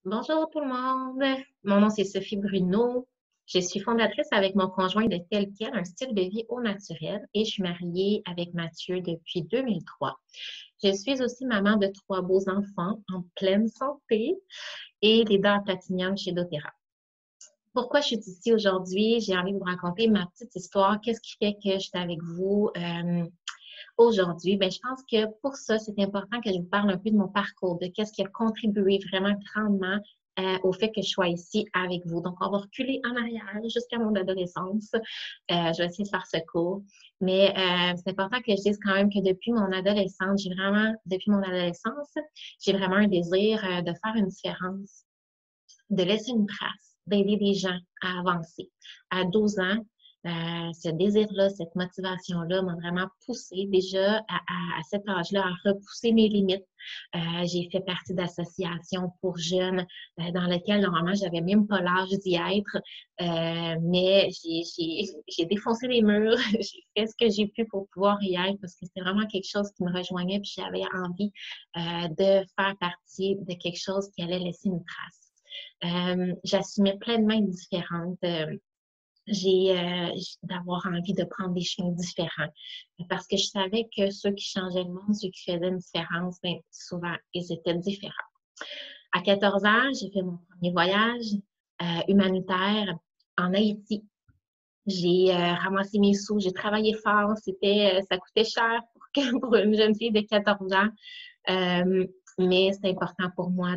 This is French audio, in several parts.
Bonjour tout le monde. Mon nom c'est Sophie Bruno. Je suis fondatrice avec mon conjoint de Tel Quel, un style de vie au naturel et je suis mariée avec Mathieu depuis 2003. Je suis aussi maman de trois beaux enfants en pleine santé et leader en platinium chez doTERRA. Pourquoi je suis ici aujourd'hui? J'ai envie de vous raconter ma petite histoire. Qu'est-ce qui fait que je suis avec vous aujourd'hui? Ben, je pense que pour ça, c'est important que je vous parle un peu de mon parcours, de qu'est-ce qui a contribué vraiment grandement au fait que je sois ici avec vous. Donc, on va reculer en arrière jusqu'à mon adolescence. Je vais essayer de faire ce cours. Mais c'est important que je dise quand même que depuis mon adolescence, j'ai vraiment un désir de faire une différence, de laisser une trace, d'aider des gens à avancer. À 12 ans, ce désir-là, cette motivation-là m'a vraiment poussée déjà à cet âge-là à repousser mes limites. J'ai fait partie d'associations pour jeunes dans lesquelles normalement j'avais même pas l'âge d'y être, mais j'ai défoncé les murs, j'ai fait ce que j'ai pu pour pouvoir y être parce que c'était vraiment quelque chose qui me rejoignait puis j'avais envie de faire partie de quelque chose qui allait laisser une trace. J'assumais pleinement être différente. D'avoir envie de prendre des chemins différents. Parce que je savais que ceux qui changeaient le monde, ceux qui faisaient une différence, bien, souvent, ils étaient différents. À 14 ans, j'ai fait mon premier voyage humanitaire en Haïti. J'ai ramassé mes sous, j'ai travaillé fort, ça coûtait cher pour une jeune fille de 14 ans. Mais c'est important pour moi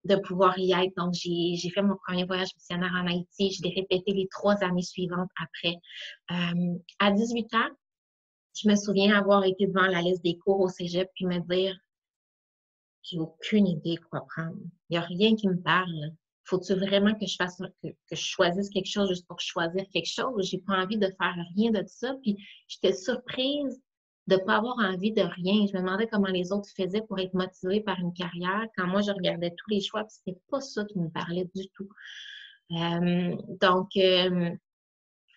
de pouvoir y être. Donc, j'ai fait mon premier voyage missionnaire en Haïti. Je l'ai répété les 3 années suivantes après. À 18 ans, je me souviens avoir été devant la liste des cours au cégep puis me dire, j'ai aucune idée quoi prendre. Il n'y a rien qui me parle. Faut-tu vraiment que je choisisse quelque chose juste pour choisir quelque chose? J'ai pas envie de faire rien de ça. Puis, j'étais surprise de ne pas avoir envie de rien. Je me demandais comment les autres faisaient pour être motivés par une carrière quand moi, je regardais tous les choix, puis c'était pas ça qui me parlait du tout. Donc,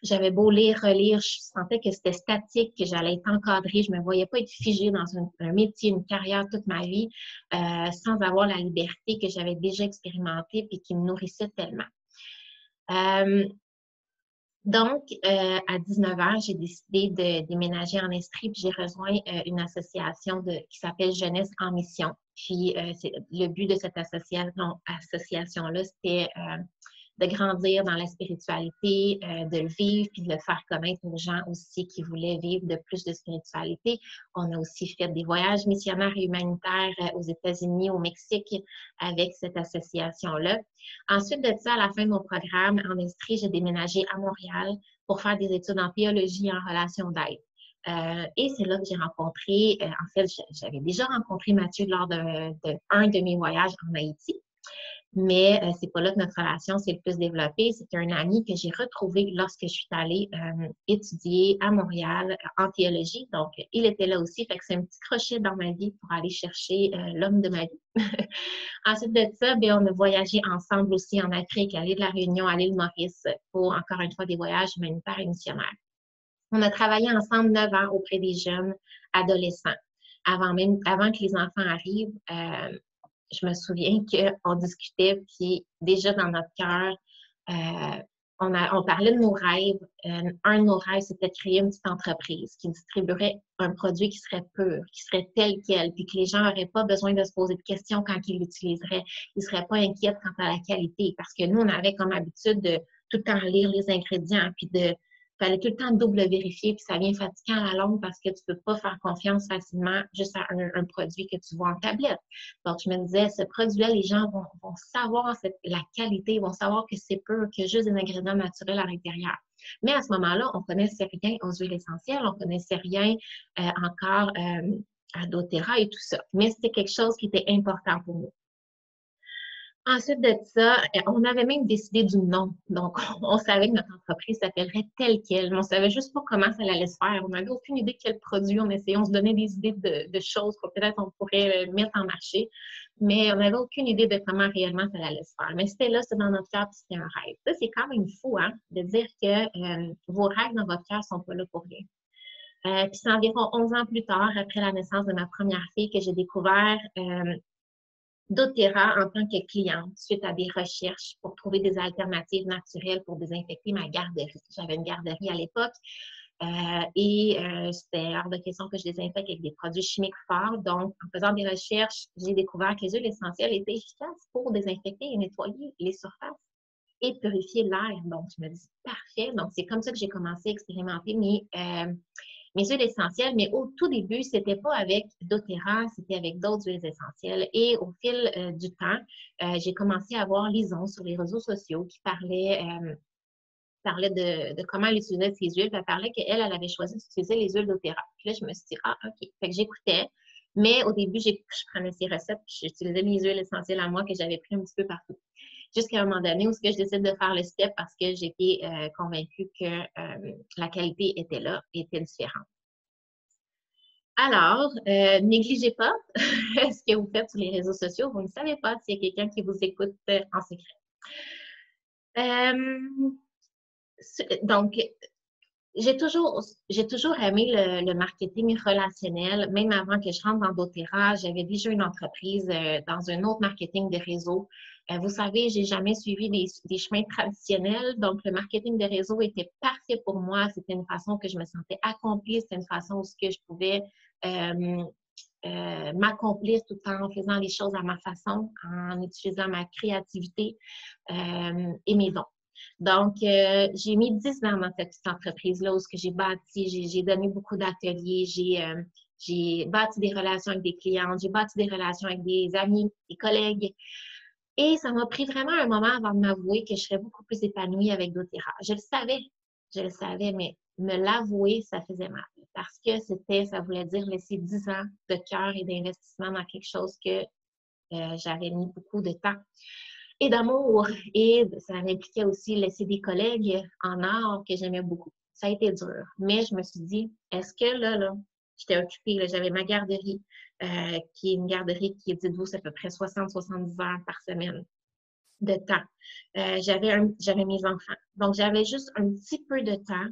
j'avais beau lire, relire, je sentais que c'était statique, que j'allais être encadrée. Je me voyais pas être figée dans un métier, une carrière toute ma vie, sans avoir la liberté que j'avais déjà expérimentée puis qui me nourrissait tellement. Euh, donc, à 19 ans, j'ai décidé de déménager en Estrie, puis j'ai rejoint une association qui s'appelle Jeunesse en mission. Puis, le but de cette association-là, c'était de grandir dans la spiritualité, de le vivre, puis de le faire connaître aux gens aussi qui voulaient vivre de plus de spiritualité. On a aussi fait des voyages missionnaires et humanitaires aux États-Unis, au Mexique, avec cette association-là. Ensuite de ça, à la fin de mon programme en Estrie, j'ai déménagé à Montréal pour faire des études en théologie et en relations d'aide. Et c'est là que j'ai rencontré, en fait, j'avais déjà rencontré Mathieu lors d'un de mes voyages en Haïti. Mais c'est pas là que notre relation s'est le plus développée. C'était un ami que j'ai retrouvé lorsque je suis allée étudier à Montréal en théologie. Donc, il était là aussi. Fait que c'est un petit crochet dans ma vie pour aller chercher l'homme de ma vie. Ensuite de ça, bien, on a voyagé ensemble aussi en Afrique, à l'île de la Réunion, à l'île Maurice, pour encore une fois des voyages humanitaires et missionnaires. On a travaillé ensemble 9 ans auprès des jeunes adolescents. Avant que les enfants arrivent, je me souviens qu'on discutait, puis déjà dans notre cœur, on parlait de nos rêves. Un de nos rêves, c'était de créer une petite entreprise qui distribuerait un produit qui serait pur, qui serait tel quel, puis que les gens n'auraient pas besoin de se poser de questions quand ils l'utiliseraient. Ils ne seraient pas inquiets quant à la qualité, parce que nous, on avait comme habitude de tout le temps lire les ingrédients, puis fallait tout le temps double vérifier, puis ça devient fatigant à la longue parce que tu peux pas faire confiance facilement juste à un produit que tu vois en tablette. Donc, je me disais, ce produit-là, les gens vont savoir la qualité, ils vont savoir que c'est pur, qu'il y a juste des ingrédients naturels à l'intérieur. Mais à ce moment-là, on connaissait rien aux huiles essentielles, on connaissait rien encore à doTERRA et tout ça. Mais c'était quelque chose qui était important pour nous. Ensuite de ça, on avait même décidé du nom. Donc, on savait que notre entreprise s'appellerait Tel Quel, mais on savait juste pas comment ça allait se faire. On n'avait aucune idée de quel produit on essayait. On se donnait des idées de choses que peut-être on pourrait mettre en marché, mais on n'avait aucune idée de comment réellement ça allait se faire. Mais c'était là, c'était dans notre cœur, puis c'était un rêve. Ça, c'est quand même fou, hein, de dire que vos rêves dans votre cœur sont pas là pour rien. Puis c'est environ 11 ans plus tard, après la naissance de ma première fille, que j'ai découvert doTERRA en tant que cliente suite à des recherches pour trouver des alternatives naturelles pour désinfecter ma garderie. J'avais une garderie à l'époque c'était hors de question que je désinfecte avec des produits chimiques forts. Donc, en faisant des recherches, j'ai découvert que les huiles essentielles étaient efficaces pour désinfecter et nettoyer les surfaces et purifier l'air. Donc, je me dis, parfait. Donc, c'est comme ça que j'ai commencé à expérimenter mes huiles essentielles, mais au tout début, c'était pas avec doTERRA, c'était avec d'autres huiles essentielles. Et au fil du temps, j'ai commencé à voir Lison sur les réseaux sociaux qui parlait de comment elle utilisait ses huiles. Puis elle parlait qu'elle avait choisi d'utiliser les huiles doTERRA. Puis là, je me suis dit, ah, OK. Fait que j'écoutais. Mais au début, je prenais ses recettes, puis j'utilisais mes huiles essentielles à moi que j'avais pris un petit peu partout. Jusqu'à un moment donné où je décide de faire le step parce que j'étais convaincue que la qualité était là, était différente. Alors, négligez pas ce que vous faites sur les réseaux sociaux. Vous ne savez pas s'il y a quelqu'un qui vous écoute en secret. Donc, j'ai toujours aimé le marketing relationnel. Même avant que je rentre dans doTERRA, j'avais déjà une entreprise dans un autre marketing de réseau. Vous savez, j'ai jamais suivi des chemins traditionnels. Donc, le marketing de réseau était parfait pour moi. C'était une façon que je me sentais accomplie. C'était une façon où je pouvais m'accomplir tout en faisant les choses à ma façon, en utilisant ma créativité et mes dons. Donc, j'ai mis 10 ans dans cette petite entreprise-là où j'ai bâti, j'ai donné beaucoup d'ateliers, j'ai bâti des relations avec des clientes, j'ai bâti des relations avec des amis, des collègues. Et ça m'a pris vraiment un moment avant de m'avouer que je serais beaucoup plus épanouie avec doTERRA. Je le savais, mais me l'avouer, ça faisait mal. Parce que ça voulait dire laisser 10 ans de cœur et d'investissement dans quelque chose que j'avais mis beaucoup de temps et d'amour. Et ça impliquait aussi laisser des collègues en or que j'aimais beaucoup. Ça a été dur. Mais je me suis dit, est-ce que là, j'étais occupée, j'avais ma garderie, qui est une garderie qui, dites-vous, c'est à peu près 60-70 heures par semaine de temps. J'avais mes enfants. Donc, j'avais juste un petit peu de temps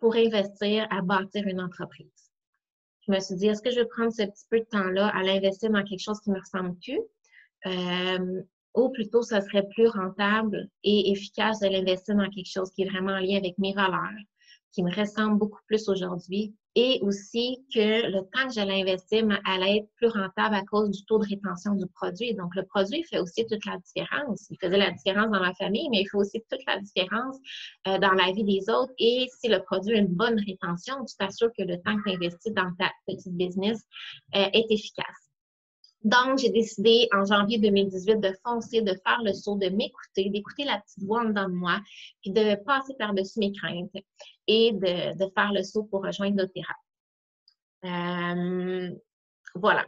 pour investir à bâtir une entreprise. Je me suis dit, est-ce que je vais prendre ce petit peu de temps-là à l'investir dans quelque chose qui me ressemble plus? Ou plutôt, ça serait plus rentable et efficace de l'investir dans quelque chose qui est vraiment en lien avec mes valeurs, qui me ressemble beaucoup plus aujourd'hui, et aussi que le temps que j'allais investir allait être plus rentable à cause du taux de rétention du produit. Donc, le produit fait aussi toute la différence. Il faisait la différence dans ma famille, mais il fait aussi toute la différence dans la vie des autres. Et si le produit a une bonne rétention, tu t'assures que le temps que tu investis dans ta petite business est efficace. Donc, j'ai décidé en janvier 2018 de foncer, de faire le saut, de m'écouter, d'écouter la petite voix en dedans de moi, puis de passer par-dessus mes craintes et de faire le saut pour rejoindre doTERRA. Voilà.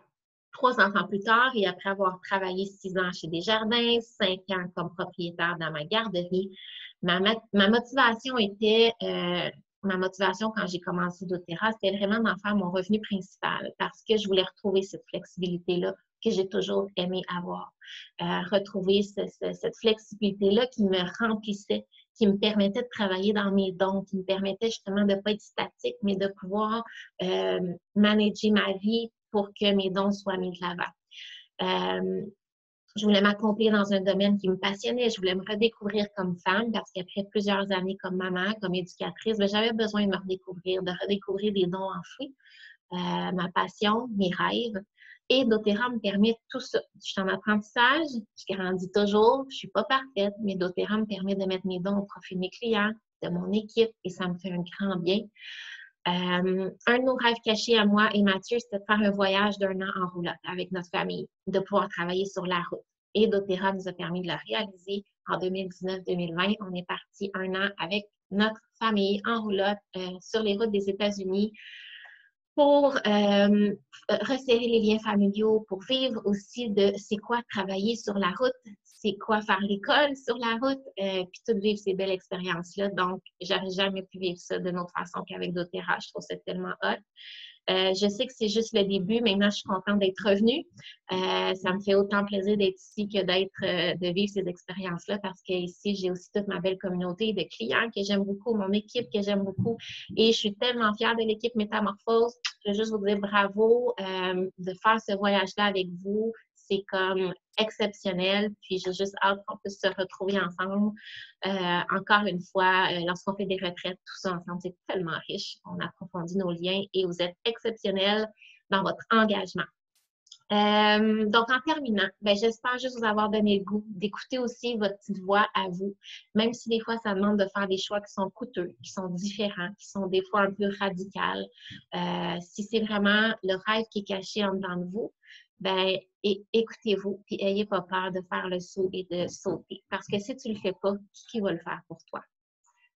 3 enfants plus tard et après avoir travaillé 6 ans chez Desjardins, 5 ans comme propriétaire dans ma garderie, ma motivation était, ma motivation quand j'ai commencé doTERRA, c'était vraiment d'en faire mon revenu principal parce que je voulais retrouver cette flexibilité-là que j'ai toujours aimé avoir. Retrouver cette flexibilité-là qui me remplissait, qui me permettait de travailler dans mes dons, qui me permettait justement de ne pas être statique, mais de pouvoir manager ma vie pour que mes dons soient mis de l'avant. Je voulais m'accomplir dans un domaine qui me passionnait. Je voulais me redécouvrir comme femme parce qu'après plusieurs années comme maman, comme éducatrice, j'avais besoin de me redécouvrir, de redécouvrir des dons enfouis, ma passion, mes rêves. Et doTERRA me permet tout ça. Je suis en apprentissage, je grandis toujours, je ne suis pas parfaite, mais doTERRA me permet de mettre mes dons au profit de mes clients, de mon équipe, et ça me fait un grand bien. Un de nos rêves cachés à moi et Mathieu, c'était de faire un voyage d'1 an en roulotte avec notre famille, de pouvoir travailler sur la route. Et doTERRA nous a permis de le réaliser en 2019-2020. On est parti 1 an avec notre famille en roulotte sur les routes des États-Unis pour resserrer les liens familiaux, pour vivre aussi de c'est quoi travailler sur la route, c'est quoi faire l'école sur la route, puis tout vivre ces belles expériences-là. Donc, j'aurais jamais pu vivre ça de notre façon qu'avec doTERRA. Je trouve ça tellement hot. Je sais que c'est juste le début. Maintenant, je suis contente d'être revenue. Ça me fait autant plaisir d'être ici que de vivre ces expériences-là parce qu'ici, j'ai aussi toute ma belle communauté de clients que j'aime beaucoup, mon équipe que j'aime beaucoup. Et je suis tellement fière de l'équipe Métamorphose. Je veux juste vous dire bravo de faire ce voyage-là avec vous. c'est comme exceptionnel. Puis j'ai juste hâte qu'on puisse se retrouver ensemble. Encore une fois, lorsqu'on fait des retraites, tout ça ensemble, c'est tellement riche. On approfondit nos liens et vous êtes exceptionnels dans votre engagement. Donc, en terminant, ben, j'espère juste vous avoir donné le goût d'écouter aussi votre petite voix à vous, même si des fois, ça demande de faire des choix qui sont coûteux, qui sont différents, qui sont des fois un peu radicaux. Si c'est vraiment le rêve qui est caché en dedans de vous, ben, écoutez-vous, puis ayez pas peur de faire le saut et de sauter. Parce que si tu le fais pas, qui va le faire pour toi?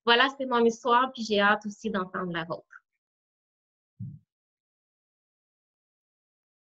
Voilà, c'est mon histoire, puis j'ai hâte aussi d'entendre la vôtre.